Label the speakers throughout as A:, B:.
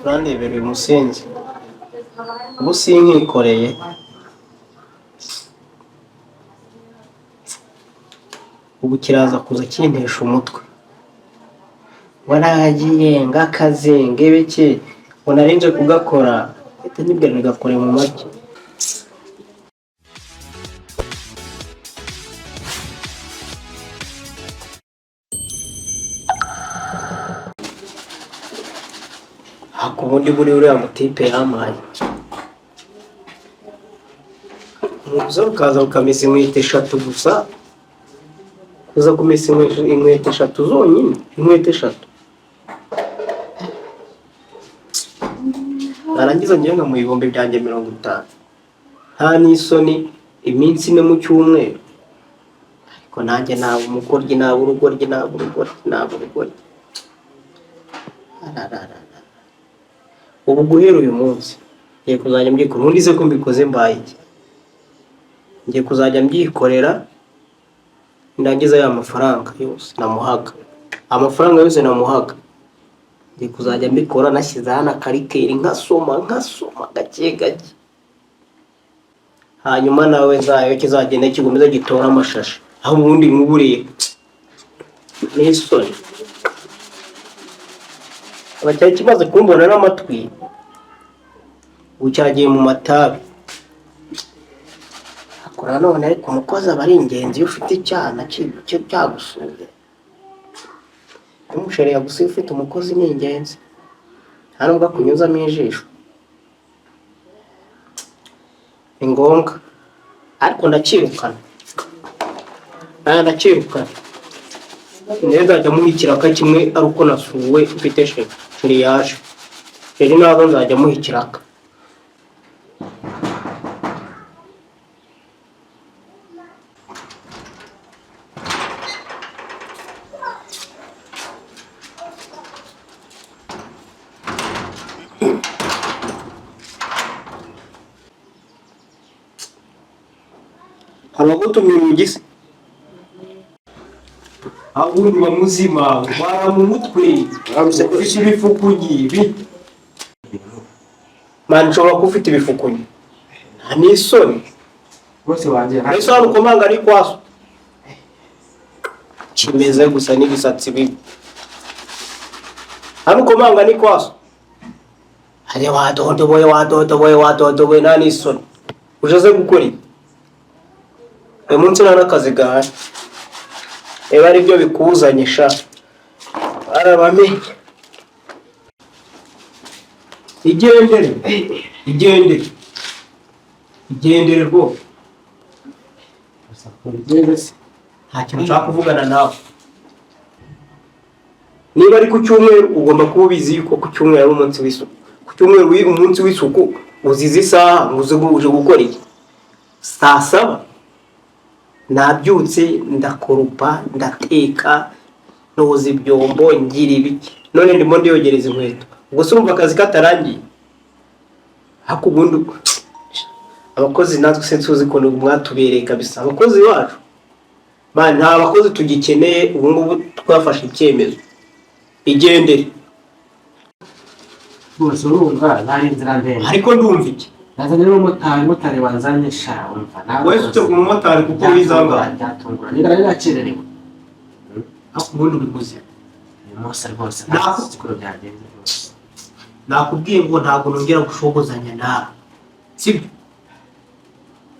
A: Urandebera uyu musenzi ubu sinkikoreye ubu kiraza kuza kintesha umutwe waragiye ngakaze ngebeke unarinje kugakora ete nibwira ngakore mu make hakubundi buri uriya mutipe yamaye umuzo ukaza ukamesa inkweto eshatu gusa kuza kumesa inkweto eshatu zonyine inkweto eshatu narangiza ngiye nka mu bihumbi byanjye 50 nta n'isoni iminsi ine mu cyumweru ariko nanjye naba umukoryi naba urugoryi naba urugoryi ubu guhera uyu munsi ngiye kuzajya mbyikora ubundi se ko mbikoze mbaye iki ngiye kuzajya mbyikorera ndangiza ya mafaranga yose namuhaga amafaranga yose namuhaga ngiye kuzajya mbikora nashyize hana karikeri nkasoma gake hanyuma nawe zayo kizagenda kigomeza gitora amashashi aho ubundi nkuburiye n'isoni abacyari kimaze kumbona n'amatwi ucyagiye mu matabi akora none ariko umukozi aba ari ingenzi ufite icyana cyo cyagusuye umusheri yagusuye ufite umukozi ni ingenzi nta nubwo akunyuzamo ijisho ni ngombwa ariko ndakirukana neza ajya muha ikiraka kimwe ari uko nasuwe ufite sheri yaje sheri nazo nzajya muha ikiraka Haragutumira umugisi abundi bamuzima bara mu mutwe ufite ibifukunyi man nshobora kufite ibifukunyi nta n'isoni bose banje ariko hano komanga ari kwaso kimeze gusa n'ibisatsi bibi hano komanga ni kwaso hari wadodoboye nta n'isoni ujaze gukora iki uyu munsi nta n'akazi gahari eba ari byo bikuzanye sha arabamenye igendere rwose nta kintu nshaka kuvugana nawe niba ari ku cyumweru ugomba kuba ubizi yuko ku cyumweru ari umunsi w'isuku ku cyumweru umunsi w'isuku uzize isaha uje gukora iki saa 7 nabyutse ndakoropa ndateka noza ibyombo ngira ibiki none ndimo ndiyogereza inkweto ubwo se umva akazi katarangiye hakubundi abakozi natwe sensuzi ko mwatubereye kabisa abakozi bacu bana nta bakozi tugikeneye ubu ngubu twafashe icyemezo igendere
B: bose urumva nari nzira ndende
A: ariko ndumva iki
B: nazanye n'umumotari wanzanye sha umva
A: nawe ufite umumotari kuko wizanga
B: byatungura nigara yakererewe
A: hakubundi ubiguze
B: umunsi rwose nakukuru byagenze rwose
A: nakubwiye ngo ntabwo nongera gushogozanya nawe sibyo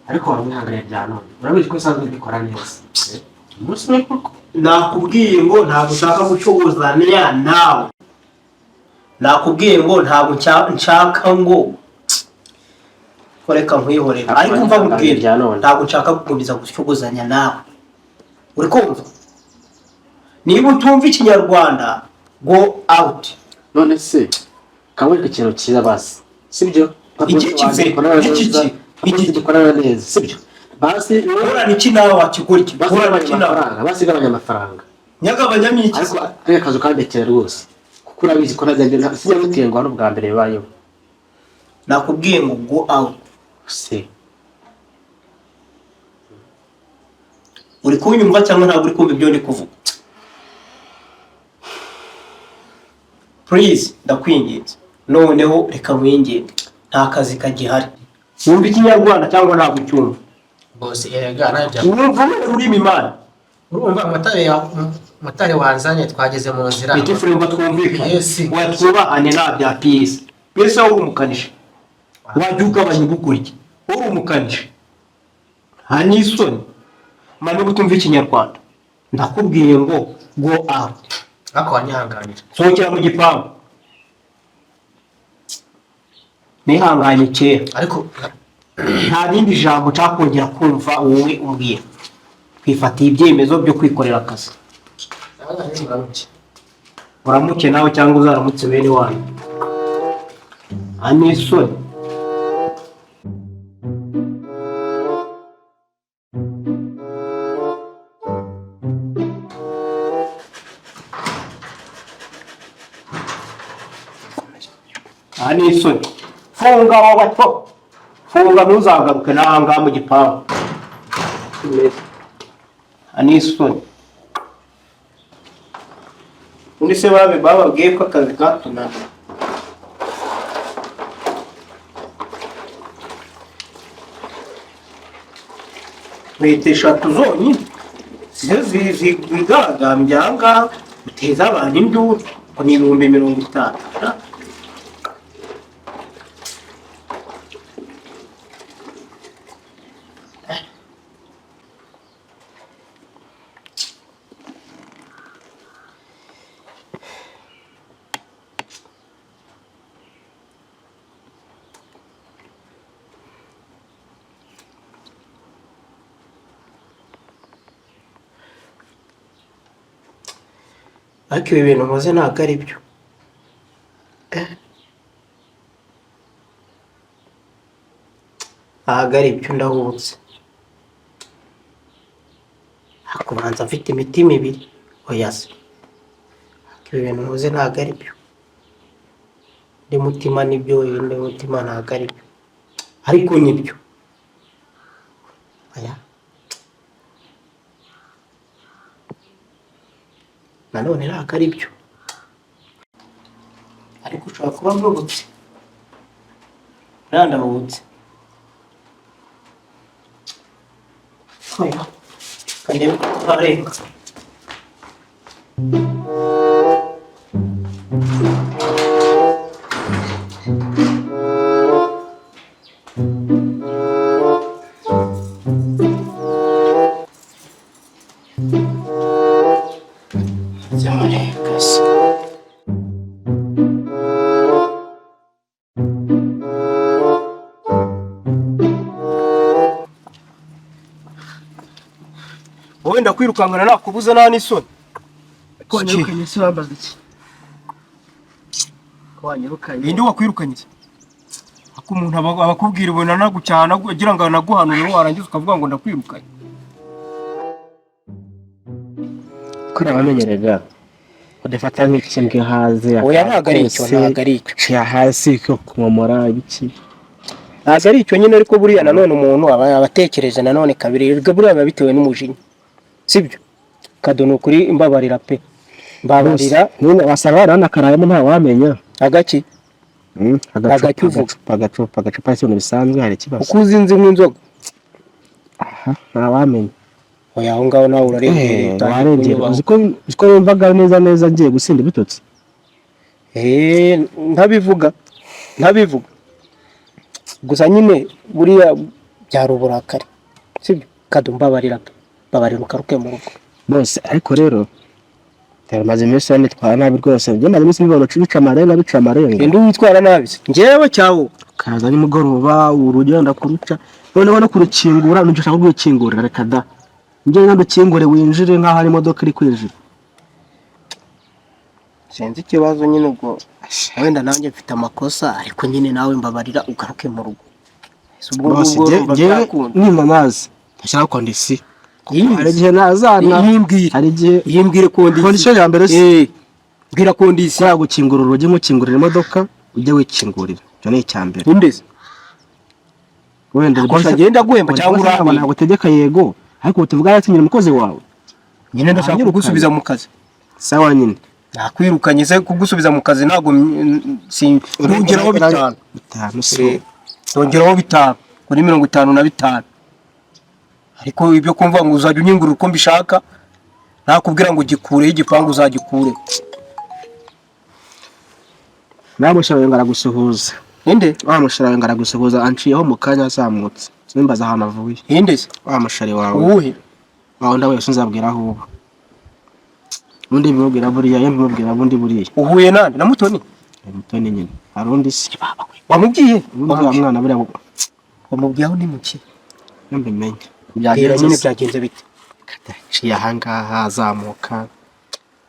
B: ariko waramwihangane bya none urabizi ko usanzwe mbikora neza umunsi we koko
A: nakubwiye ngo ntabwo ushaka gushogozanya nawe nakubwiye ngo ntabwo nshaka ngo koreka nkwihorera ariko mva mubwira ntabwo nshaka gukomeza gushogozanya nawe uri kumva niba utumva ikinyarwanda go out
B: none se kamwe ikintu cyiza basi sibyo iki dukorana neza sibyo basi
A: ora niki nawe wakigura iki ora niki nawe
B: basigabanya amafaranga
A: nyagabanya iki
B: ariko akazu kandekera rwose kuko urabizi ko nazagenda sinamutiye ngo hano bwa mbere bayo
A: nakubwiye ngo go out
B: se
A: uri kunyumva cyangwa ntabwo uri kumva ibyo ndi kuvuga? Please ndakwinginze, noneho reka mwinginge, nta kazi kagihari. Wumva ikinyarwanda cyangwa ntabwo ucyumva?
B: bose erega najya
A: Wumva ururimi Imana?
B: urumva motari wanzanye twageze mu nzira
A: Bite furemba twumvikane.
B: Yes.
A: Watwubahane nta bya piyesi. Piyesi aho uri umukanishi. Wajya ugabanya ubukurya. Uri umukanishi. Nta n'isoni. Mane gutumva ikinyarwanda. Ndakubwiye ngo go out.
B: ariko wanyihanganira
A: Sohokera mu gipangu. Nihanganye kera.
B: ariko
A: Nta rindi jambo cyakongera kumva wowe umbwira. Twifatiye ibyemezo byo kwikorera akazi. Uramuke nawe cyangwa uzaramutse bene wanyu. Anisoni. Anisoni. Funga abo bato. Funga ntuzagaruke n'ahangaha mu gipangu. Anisoni. Undi se bababwiye ko akazi katunaniye. Leta eshatu zonyine zigaragambye aha ngaha uteza abantu induru ngo ni 50,000. Ariko ibi bintu nkoze ntabwo ari byo. Ntabwo ari byo ndahubutse. Hakubanza mfite imitima ibiri. Oya se. Ariko ibi bintu nkoze ntabwo ari byo. Ndi mutima nibyo, ndi mutima ntabwo ari byo. Ariko nibyo. Oya. Nanone ntabwo ari byo. Ariko ushobora kuba mwubutse. Ndahubutse. Oya. Kandebe kurenga. Zamarengase. Wowe ndakwirukangana nakubuza nta n'isoni.
B: wanyirukanye se wambaza iki wanyirukanye
A: Indi wakwirukanye. Ako umuntu abakubwira ubona nagucyana agira ngo naguhanure warangiza ukavuga ngo ndakwirukanye.
B: kora bamenyerega udafata nk'ikimbwe haze
A: Oya ntabwo ari icyo, ntabwo ari icyo.
B: cya hasi ko kumomora ibiki
A: Ntabwo ari icyo nyine, ariko buriya nanone umuntu aba abatekereje nanone kabiri, buriya biba bitewe n'umujinya. Sibyo? Kado ni ukuri imbabarira pe. Mbabarira
B: none wasanga baranakarayemo nta wamenya
A: agaki.
B: agacupa cy'ibintu bisanzwe hari ikibazo
A: Uko uzinze nk'inzoga.
B: aha nta wamenya
A: Oya aho ngaho nawe urarengera.
B: warengera uziko yumvaga neza ngiye gusinda ibitotsi
A: Ntabivuga. Gusa nyine buriya byari uburakari. Sibyo? Kado mbabarira ukaruke mu rugo.
B: bose ariko rero maze iminsi nitwara nabi rwose njye maze iminsi mbibona bica amarenga
A: Indi witwara nabi se? Njyewe cyawo.
B: kaza nimugoroba urugenda kuruca noneho no kurukingura nugishaka kurukingurira reka da njye ndukingure winjire nkaho hari imodoka iri kwinjira
A: Sinzi ikibazo nyine ubwo wenda nanjye mfite amakosa, ariko nyine nawe mbabarira ugaruke mu rugo.
B: bose njye nimba amazi ntashyira kondisi hari igihe nazana
A: Yimbwire. Yimbwire
B: kondisiyo ya mbere se
A: Bwira kondisi.
B: kwa gukingura urugi mukingurira imodoka ujye wikingurira cyo ni icya mbere
A: Indese.
B: wenda
A: Gusa agenda guhemba cyangwa urabona.
B: ntabwo tegeka yego ariko tuvuga yatinyira umukozi wawe
A: nyine ndashaka kugusubiza mu kazi.
B: Sawa nyine
A: nakwirukanye se kugusubiza mu kazi ntago ndongeraho 5 ndongeraho 5 kuri 55 ariko ibyo kumva ngo uzajya unyingurira uko mbishaka nakubwira ngo gikureho igipangu uzagikure.
B: namusharawe ngaragusuhuza
A: inde
B: wamusharawe ngaragusuhuza anciyeho mu kanya azamutse simbaza ahantu avuye
A: inde se
B: wamushari wawe
A: uwuhe
B: wawe ndawe sinzabwira aho uba undi bimubwira buriya yambimubwira bundi buriya
A: uhuye nande na Mutoni
B: Mutoni nyine harundi si
A: wamubwiye
B: mwana buriya
A: wamubwiye aho ni muki
B: mbimenye
A: nyine byagenze bite
B: ciye ahangaha azamuka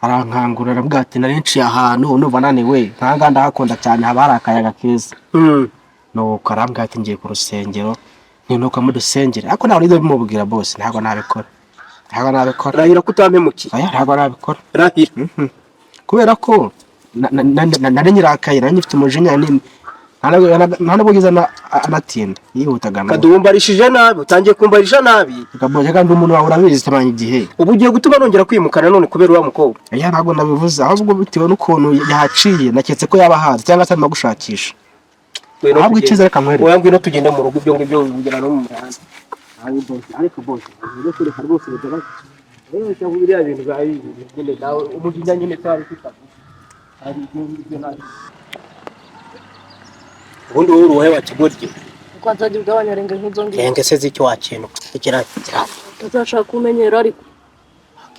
B: arankangurira aravuga ati narinci ahantu numva naniwe nkanga ndahakunda cyane haba hari akayaga keza nuko arambwira ati ngiye ku rusengero ninuka mu dusengere ariko nawe nizo bimubwira bose ntabwo nabikora
A: rahira kutampemukiye
B: ntabwo nabikora
A: rahira
B: kubera ko nari nyirakaye nari nyifite umujinya nini ntabwo giza anatinda yihutaga nawe
A: kadumbarishije nabi utangiye kumbarisha nabi
B: kaboje kandi umuntu wawe urabizi tamanye igihe
A: ubu ugiye gutuma nongera kwimukana none kubera uwa mukobwa
B: ntabwo nabivuze ahubwo bitewe n'ukuntu yahaciye naketse ko yaba hazi cyangwa se arimo gushakisha ahubwo icyiza reka nkwereke
A: oya ngwino tugende mu rugo ibyo ngibyo bigera no mu muhanda ariko bose rero kuri rwose bidaga rero cyangwa biriya bintu byagende nawe umujinya nyine twari twitaga ari ibyo nabi ubundi wowe uruhe wakigorye
C: kwanzagira ugabanya nk'izo ngizo
A: renge se zicyo wakintu ikira
C: utazashaka kumenyera ariko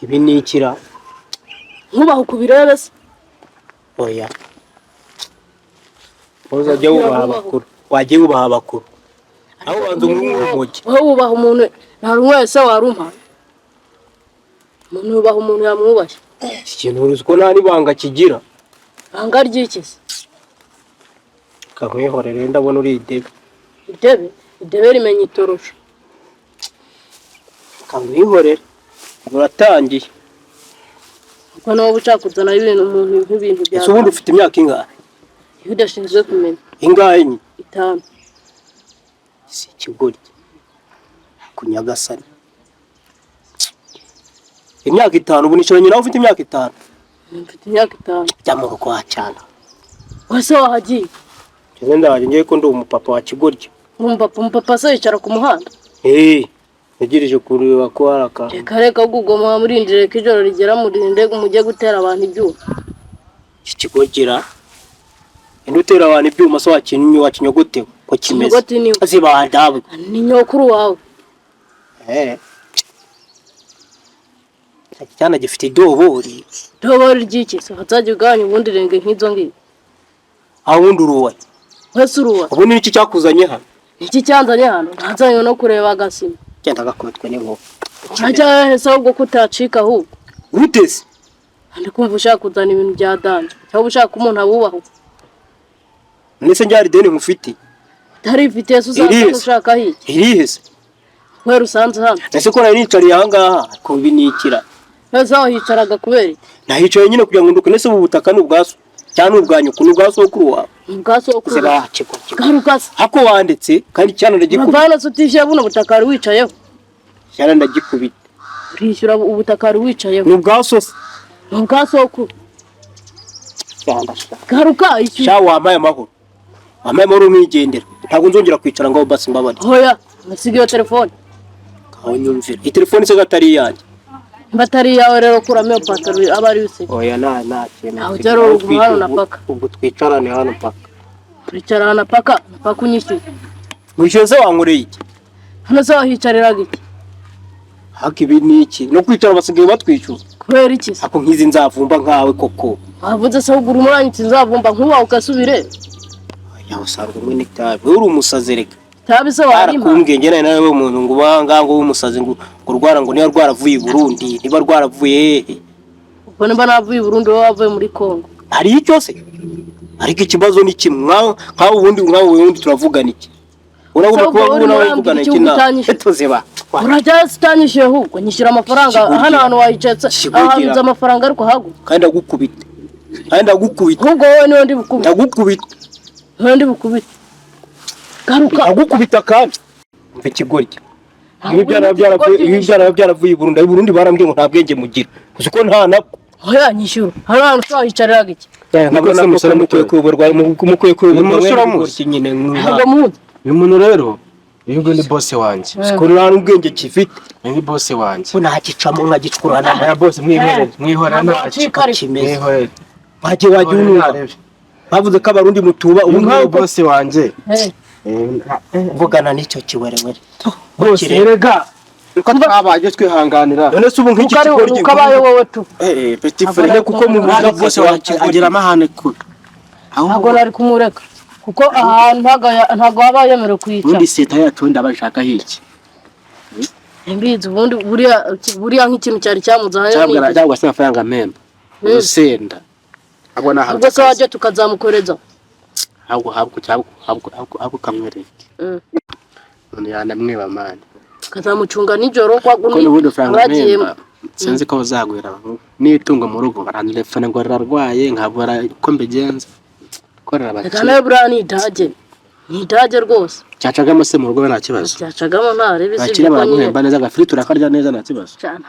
A: ibi ni ikira
C: nkubaho kubirebe se
A: oya uzajya wubaha abakuru wagiye wubaha abakuru aho wanze umugi
C: aho wubaha umuntu nta wese warumpa umuntu wubaha umuntu yamwubashye
A: ikintu uruzi ko nta nibanga kigira
C: banga ry'ikizi
A: kakwihorere ndabona uri
C: idebe rimenya itorosha
A: kakwihorere uratangiye
C: kuko nawe ushaka kuzana ibintu umuntu nk'ibintu bya
A: ese ubundi ufite imyaka ingahe
C: iyo udashinzwe kumenya
A: ingahe nye
C: 5
A: si ikigoryi kunyagasani imyaka 5 ubu nicyo nyina ufite imyaka 5
C: mfite imyaka 5
A: cyamuro kwa cyana
C: wese wahagiye
A: Jeze ndaje ngiye ko ndi umupapa wa kigoryi
C: umupapa se yicara ku muhanda
A: nagirije kureba ko haraka
C: reka gugoma murindire ko ijoro rigera murinde umujye gutera abantu ibyuma
A: kigorgira indutera abantu ibyuma so wakinyogotewe ko kimeze azibanda
C: ni nyokuru wawe
A: cyana gifite idobori
C: ry'iki hazajya ugabanya ubundi renge nk'izo ngizo
A: aho wundi uruwa
C: wese uruwa
A: ubu ni iki cyakuzanye hano
C: iki cyanzanye hano ntanzanye no kureba agasima
A: cyenda gakubitwe n'inkuba
C: ntacyo hese ahubwo kutacika ahubwo
A: utese
C: ndi kumva ushaka kuzana ibintu bya danje cyangwa ushaka umuntu abubaho
A: nese njyari deni mufite
C: tarifite se ushaka hiye
A: irihese
C: wera usanze hano
A: nese ko nari nicariye aha ngaha ko binikira
C: wese aho hicaraga kubera
A: nahicaye nyine kugira ngo nduke nese ubu butaka ni ubwaso cyane ubwanyuko ni ubwaso kuri wawe
C: ubwaso kuri
A: garukase hako wanditse kandi cyane ndagikubita
C: bavana sutishe buno butaka ari wicayeho
A: cyane ndagikubita
C: urishyura ubutaka ari wicayeho
A: ni ubwaso
C: ni ubwaso kuri garuka icyo
A: cya wambaye amahoro mwigendera ntabwo nzongera kwicara ngaho basi mbabari
C: hoya nasigiye telefone
A: kaho nyumvira iyi telefone se gatari yanjye
C: batari yawe rero kuramo pataro abari use
A: oya nta kintu
C: aho jero hano napaka
A: ubwo twicarane hano paka
C: twicarana paka unyishyuye
A: mwishyuze wankoreye iki
C: hano se wahicariraga iki
A: haka ibi ni iki no kwicara basigaye batwishyuza
C: kubera iki
A: ako nkizi nzavumba nkawe koko
C: wavuze se ugura umwanya nzavumba nkuba ugasubire
A: yaho usanga umwe n'itabi uri umusazi reka
C: tabi se warima
A: arakumbwenge nawe umuntu ngo banga ngo umusazi ngo rwara ngo niba rwaravuye i Burundi niba rwaravuye hehe
C: ubwo niba navuye i Burundi wowe wavuye muri Kongo
A: hari icyo se ariko ikibazo ni kimwe nkaho ubundi turavugana iki urabona ko ubona wavugana iki na etozeba
C: urajya sitanyishyuye ahubwo nyishyura amafaranga hano wayicetse ahabuze amafaranga ariko hagu
A: kandi agukubita
C: ahubwo wowe niwe ndi bukubita
A: ndagukubita
C: garuka
A: agukubita kandi mve ikigoryi ibi byaravuye i Burundi barambwiye ngo nta bwenge mugira uzi ko nta nabwo
C: oya nyishyura hari ahantu twahicarira gake
A: ntabwo namusore mukwiye kuyoborwa nyine
C: ntabwo muzi
B: uyu muntu rero uyu nguyu ni boss wanjye
A: ko nta n'ubwenge kifite
B: ni boss wanjye
A: ko nagicamo nkagicurana
B: aya boss mwihorera
A: kimeze wajye unumva bavuze ko abarundi mutuba ubu
B: nguyu boss wanjye
A: vugana n'icyo kiwerewere
B: boss erega uko twabaye twihanganira
A: none se ubu nk'iki kigoryi
C: ukabaye wowe tu
A: petit frère kuko mu buza
B: boss wanjye agira amahane kure
C: ntabwo nari kumureka kuko ahantu ntabwo haba yemerewe kuyica
B: ubundi seta yacu ndabashaka hiki
C: mbizi ubundi buriya nk'ikintu cyari cyamuzanye
B: cyangwa se amafaranga memba urusenda abo nahantu
C: ubwo se wajya tukazamukoreza
B: ahubwo kamwereke none yanamwiba mani
C: kazamucunga nijoro kwa
B: guni bagiyemo sinzi ko bazagwira n'itungo mu rugo barantelefone ngo rarwaye nkabura ko mbigenza korera bake
C: kana burani idage rwose
B: cyacagamo se mu rugo nta kibazo
C: cyacagamo nta rebe
B: bakira baguhemba neza agafiri turakarya neza nta kibazo
C: cyane